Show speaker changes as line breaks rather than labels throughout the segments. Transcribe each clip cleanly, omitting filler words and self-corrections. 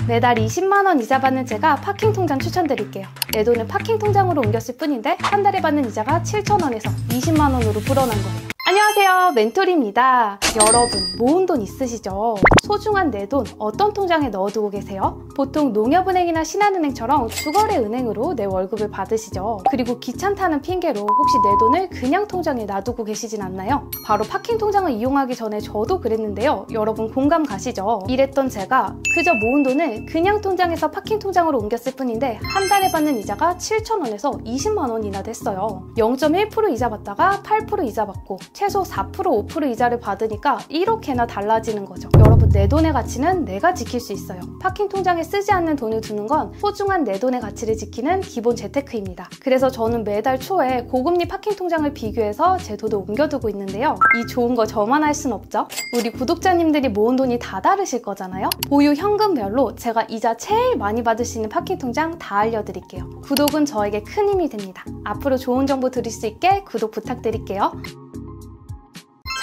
매달 20만원 이자 받는 제가 파킹 통장 추천드릴게요. 내 돈을 파킹 통장으로 옮겼을 뿐인데 한 달에 받는 이자가 7,000원에서 20만원으로 불어난 거예요. 안녕하세요, 멘토리입니다. 여러분, 모은 돈 있으시죠? 소중한 내 돈 어떤 통장에 넣어두고 계세요? 보통 농협은행이나 신한은행처럼 주거래 은행으로 내 월급을 받으시죠? 그리고 귀찮다는 핑계로 혹시 내 돈을 그냥 통장에 놔두고 계시진 않나요? 바로 파킹 통장을 이용하기 전에 저도 그랬는데요. 여러분 공감 가시죠? 이랬던 제가 그저 모은 돈을 그냥 통장에서 파킹 통장으로 옮겼을 뿐인데 한 달에 받는 이자가 7,000원에서 20만원이나 됐어요. 0.1% 이자 받다가 8% 이자 받고 최소 4%, 5% 이자를 받으니까 이렇게나 달라지는 거죠. 여러분, 내 돈의 가치는 내가 지킬 수 있어요. 파킹 통장에 쓰지 않는 돈을 두는 건 소중한 내 돈의 가치를 지키는 기본 재테크입니다. 그래서 저는 매달 초에 고금리 파킹 통장을 비교해서 제 돈을 옮겨두고 있는데요. 이 좋은 거 저만 할 순 없죠? 우리 구독자님들이 모은 돈이 다 다르실 거잖아요? 보유 현금별로 제가 이자 제일 많이 받을 수 있는 파킹 통장 다 알려드릴게요. 구독은 저에게 큰 힘이 됩니다. 앞으로 좋은 정보 드릴 수 있게 구독 부탁드릴게요.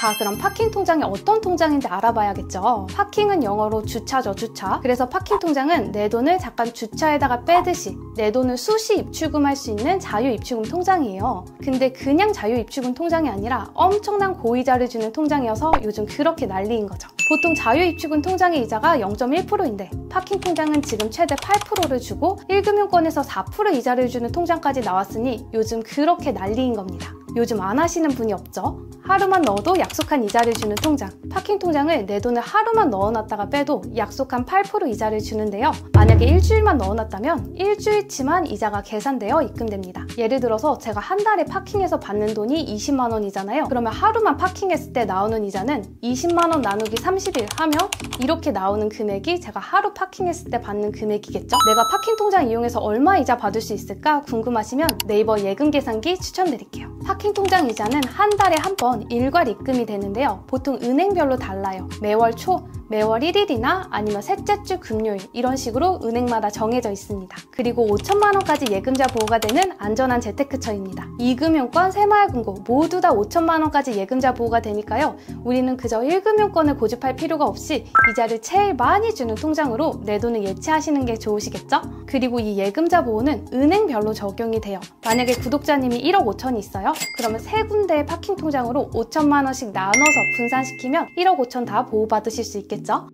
자, 그럼 파킹 통장이 어떤 통장인지 알아봐야겠죠. 파킹은 영어로 주차죠, 주차. 그래서 파킹 통장은 내 돈을 잠깐 주차에다가 빼듯이 내 돈을 수시 입출금할 수 있는 자유입출금 통장이에요. 근데 그냥 자유입출금 통장이 아니라 엄청난 고이자를 주는 통장이어서 요즘 그렇게 난리인 거죠. 보통 자유입출금 통장의 이자가 0.1%인데 파킹 통장은 지금 최대 8%를 주고 1금융권에서 4% 이자를 주는 통장까지 나왔으니 요즘 그렇게 난리인 겁니다. 요즘 안 하시는 분이 없죠? 하루만 넣어도 약속한 이자를 주는 통장. 파킹 통장을 내 돈을 하루만 넣어놨다가 빼도 약속한 8% 이자를 주는데요. 만약에 일주일만 넣어놨다면 일주일치만 이자가 계산되어 입금됩니다. 예를 들어서 제가 한 달에 파킹해서 받는 돈이 20만 원이잖아요. 그러면 하루만 파킹했을 때 나오는 이자는 20만 원 나누기 30일 하면 이렇게 나오는 금액이 제가 하루 파킹했을 때 받는 금액이겠죠? 내가 파킹 통장 이용해서 얼마 이자 받을 수 있을까 궁금하시면 네이버 예금 계산기 추천드릴게요. 파킹 통장 이자는 한 달에 한 번 일괄 입금이 되는데요. 보통 은행별로 달라요. 매월 초, 매월 1일이나 아니면 셋째 주 금요일 이런 식으로 은행마다 정해져 있습니다. 그리고 5천만 원까지 예금자 보호가 되는 안전한 재테크처입니다. 이금융권, 새마을금고 모두 다 5천만 원까지 예금자 보호가 되니까요. 우리는 그저 1금융권을 고집할 필요가 없이 이자를 제일 많이 주는 통장으로 내 돈을 예치하시는 게 좋으시겠죠? 그리고 이 예금자 보호는 은행별로 적용이 돼요. 만약에 구독자님이 1억 5천이 있어요? 그러면 세 군데의 파킹 통장으로 5천만 원씩 나눠서 분산시키면 1억 5천 다 보호받으실 수 있겠죠?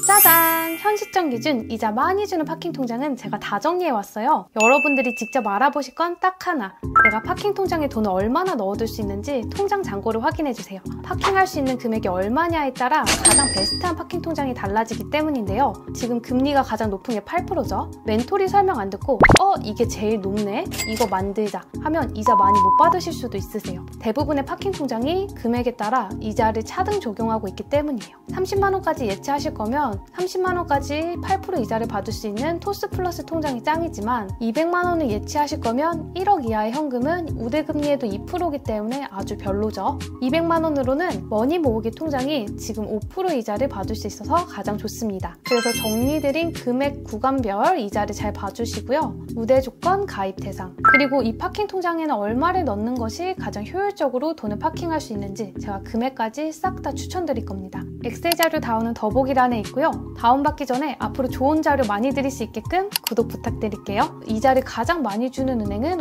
짜잔! 현 시점 기준 이자 많이 주는 파킹 통장은 제가 다 정리해왔어요. 여러분들이 직접 알아보실 건 딱 하나. 내가 파킹 통장에 돈을 얼마나 넣어둘 수 있는지 통장 잔고를 확인해주세요. 파킹할 수 있는 금액이 얼마냐에 따라 가장 베스트한 파킹 통장이 달라지기 때문인데요. 지금 금리가 가장 높은 게 8%죠. 멘토리 설명 안 듣고 이게 제일 높네? 이거 만들자 하면 이자 많이 못 받으실 수도 있으세요. 대부분의 파킹 통장이 금액에 따라 이자를 차등 적용하고 있기 때문이에요. 30만 원까지 예치하실 거면 30만 원까지 8% 이자를 받을 수 있는 토스 플러스 통장이 짱이지만 200만 원을 예치하실 거면 1억 이하의 현금은 우대금리에도 2%이기 때문에 아주 별로죠. 200만 원으로는 머니 모으기 통장이 지금 5% 이자를 받을 수 있어서 가장 좋습니다. 그래서 정리드린 금액 구간별 이자를 잘 봐주시고요. 우대 조건, 가입 대상, 그리고 이 파킹 통장에는 얼마를 넣는 것이 가장 효율적으로 돈을 파킹할 수 있는지 제가 금액까지 싹 다 추천드릴 겁니다. 엑셀 자료 다운은 더보기란에 있고요. 다운받기 전에 앞으로 좋은 자료 많이 드릴 수 있게끔 구독 부탁드릴게요. 이자를 가장 많이 주는 은행은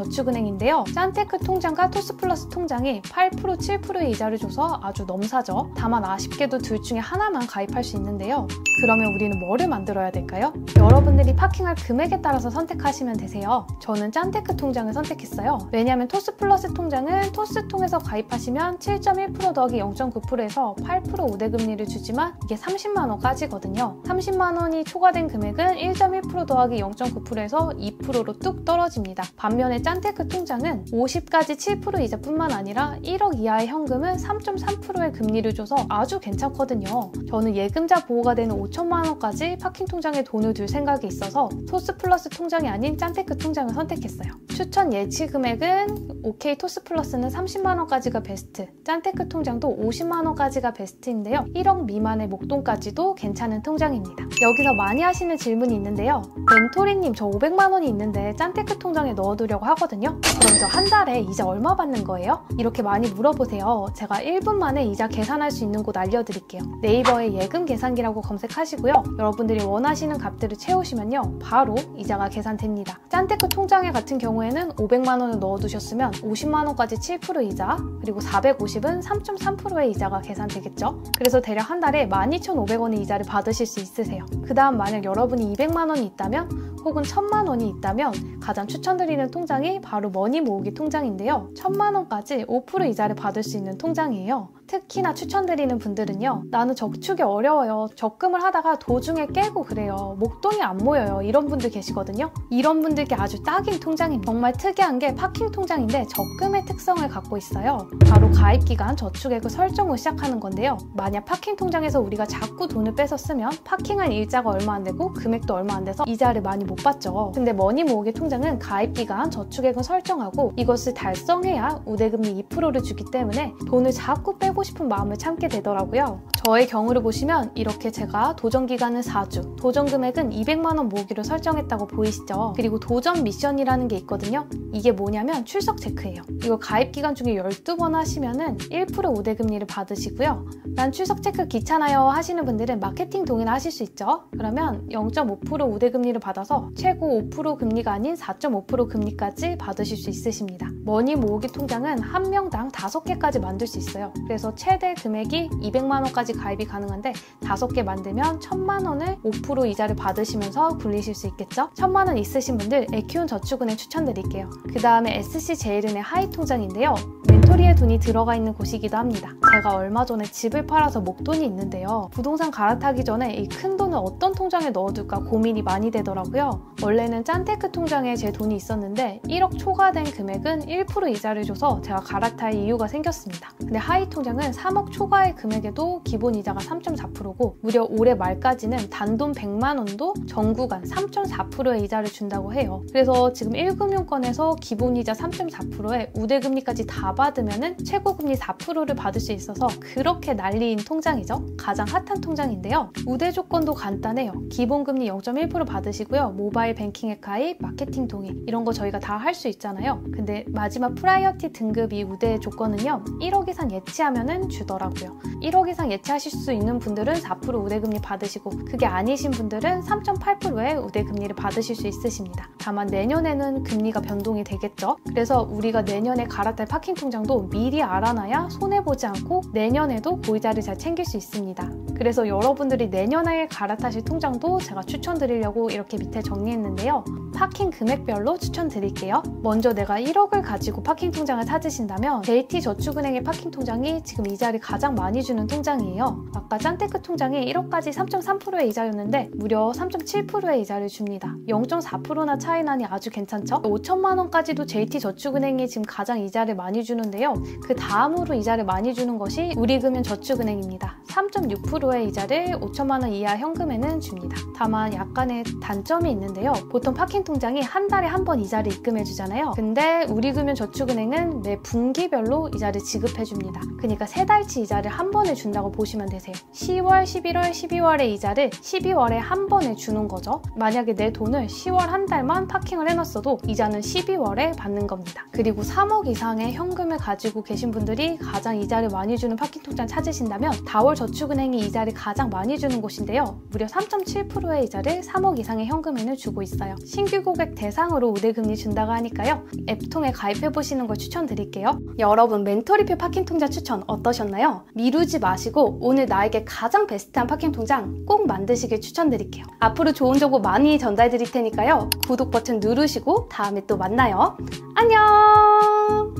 OK저축은행인데요. 짠테크 통장과 토스플러스 통장이 8%, 7%의 이자를 줘서 아주 넘사죠. 다만 아쉽게도 둘 중에 하나만 가입할 수 있는데요. 그러면 우리는 뭐를 만들어야 될까요? 여러분들이 파킹할 금액에 따라서 선택하시면 되세요. 저는 짠테크 통장을 선택했어요. 왜냐하면 토스플러스 통장은 토스 통해서 가입하시면 7.1% 더하기 0.9%에서 8% 우대금리를 주지만 이게 30만 원까지거든요. 30만 원이 초과된 금액은 1.1% 더하기 0.9%에서 2%로 뚝 떨어집니다. 반면에 짠테크 통장은 50까지 7% 이자뿐만 아니라 1억 이하의 현금은 3.3%의 금리를 줘서 아주 괜찮거든요. 저는 예금자 보호가 되는 5천만 원까지 파킹 통장에 돈을 둘 생각이 있어서 토스 플러스 통장이 아닌 짠테크 통장을 선택했어요. 추천 예치 금액은 OK 토스 플러스는 30만 원까지가 베스트, 짠테크 통장도 50만 원까지가 베스트인데요. 1억 미만의 목돈까지도 괜찮은 통장입니다. 여기서 많이 하시는 질문이 있는데요. 멘토리님, 저 500만 원이 있는데 짠테크 통장에 넣어두려고 하거든요. 그럼 저 한 달에 이자 얼마 받는 거예요? 이렇게 많이 물어보세요. 제가 1분 만에 이자 계산할 수 있는 곳 알려드릴게요. 네이버에 예금 계산기라고 검색하시고요. 여러분들이 원하시는 값들을 채우시면요, 바로 이자가 계산됩니다. 짠테크 통장에 같은 경우에는 500만 원을 넣어두셨으면 50만 원까지 7% 이자, 그리고 450은 3.3%의 이자가 계산되겠죠. 그래서 대략 한 달에 12,500원의 이자를 받으실 수 있으세요. 그 다음 만약 여러분이 200만 원이 있다면 혹은 1,000만 원이 있다면 가장 추천드리는 통장이 바로 머니 모으기 통장인데요. 1,000만 원까지 5% 이자를 받을 수 있는 통장이에요. 특히나 추천드리는 분들은요, 나는 적축이 어려워요, 적금을 하다가 도중에 깨고 그래요, 목돈이 안 모여요, 이런 분들 계시거든요. 이런 분들께 아주 딱인 통장입니다. 정말 특이한 게 파킹 통장인데 적금의 특성을 갖고 있어요. 바로 가입기간, 저축액을 설정 후 시작하는 건데요. 만약 파킹 통장에서 우리가 자꾸 돈을 빼서 쓰면 파킹한 일자가 얼마 안 되고 금액도 얼마 안 돼서 이자를 많이 못 받죠. 근데 머니 모으기 통장은 가입기간, 저축액은 설정하고 이것을 달성해야 우대금리 2%를 주기 때문에 돈을 자꾸 빼고 싶은 마음을 참게 되더라고요. 저의 경우를 보시면 이렇게 제가 도전기간은 4주, 도전금액은 200만 원 모으기로 설정했다고 보이시죠? 그리고 도전 미션이라는 게 있거든요. 이게 뭐냐면 출석 체크예요. 이거 가입기간 중에 12번 하시면은 1% 우대금리를 받으시고요. 난 출석 체크 귀찮아요 하시는 분들은 마케팅 동의나 하실 수 있죠. 그러면 0.5% 우대금리를 받아서 최고 5% 금리가 아닌 4.5% 금리까지 받으실 수 있으십니다. 머니 모으기 통장은 한 명당 5개까지 만들 수 있어요. 그래서 최대 금액이 200만 원까지 가입이 가능한데 5개 만들면 1,000만 원을 5% 이자를 받으시면서 굴리실 수 있겠죠? 1,000만 원 있으신 분들 에키온 저축은행 추천드릴게요. 그 다음에 SC제일은행 하이 통장인데요. 멘토리에 돈이 들어가 있는 곳이기도 합니다. 제가 얼마 전에 집을 팔아서 목돈이 있는데요. 부동산 갈아타기 전에 이 큰 돈을 어떤 통장에 넣어둘까 고민이 많이 되더라고요. 원래는 짠테크 통장에 제 돈이 있었는데 1억 초과된 금액은 1% 이자를 줘서 제가 갈아탈 이유가 생겼습니다. 근데 하이 통장은 3억 초과의 금액에도 기본 이자가 3.4%고 무려 올해 말까지는 단돈 100만 원도 전구간 3.4%의 이자를 준다고 해요. 그래서 지금 1금융권에서 기본 이자 3.4%에 우대금리까지 다 받으면 최고금리 4%를 받을 수 있어서 그렇게 난리인 통장이죠. 가장 핫한 통장인데요. 우대 조건도 간단해요. 기본금리 0.1% 받으시고요. 모바일 뱅킹에 가입, 마케팅 동의 이런 거 저희가 다 할 수 있잖아요. 근데 마지막 프라이어티 등급이 우대 조건은요. 1억 이상 예치하면은 주더라고요. 1억 이상 예치하실 수 있는 분들은 4% 우대금리 받으시고 그게 아니신 분들은 3.8%의 우대금리를 받으실 수 있으십니다. 다만 내년에는 금리가 변동이 되겠죠. 그래서 우리가 내년에 갈아탈 파킹 통장도 미리 알아놔야 손해보지 않고 내년에도 고이자를 잘 챙길 수 있습니다. 그래서 여러분들이 내년에 갈아타실 통장도 제가 추천드리려고 이렇게 밑에 정리했는데요. 파킹 금액별로 추천드릴게요. 먼저 내가 1억을 가지고 파킹 통장을 찾으신다면 JT저축은행의 파킹 통장이 지금 이자를 가장 많이 주는 통장이에요. 아까 짠테크 통장이 1억까지 3.3%의 이자였는데 무려 3.7%의 이자를 줍니다. 0.4%나 차이 나니 아주 괜찮죠? 5천만 원까지도 JT저축은행이 지금 가장 이자를 많이 주는데요. 그 다음으로 이자를 많이 주는 것이 우리금융저축은행입니다. 3.6%의 이자를 5천만 원 이하 현금에는 줍니다. 다만 약간의 단점이 있는데요. 보통 파킹 통장이 한 달에 한 번 이자를 입금해 주잖아요. 근데 우리금융저축은행은 매 분기별로 이자를 지급해 줍니다. 그러니까 3달치 이자를 한 번에 준다고 보시면 되세요. 10월, 11월, 12월의 이자를 12월에 한 번에 주는 거죠. 만약에 내 돈을 10월 한 달만 파킹을 해놨어도 이자는 12월에 받는 겁니다. 그리고 3억 이상의 현금을 가지고 계신 분들이 가장 이자를 많이 주는 파킹 통장 찾으신다면 다월저축은행이 이자를 가장 많이 주는 곳인데요. 무려 3.7%의 이자를 3억 이상의 현금에는 주고 있어요. 신규 고객 대상으로 우대금리 준다고 하니까요. 앱통에 가입해보시는 걸 추천드릴게요. 여러분, 멘토리표 파킹 통장 추천 어떠셨나요? 미루지 마시고 오늘 나에게 가장 베스트한 파킹 통장 꼭 만드시길 추천드릴게요. 앞으로 좋은 정보 많이 전달드릴 테니까요. 구독 버튼 누르시고 다음에 또 만나요. 안녕!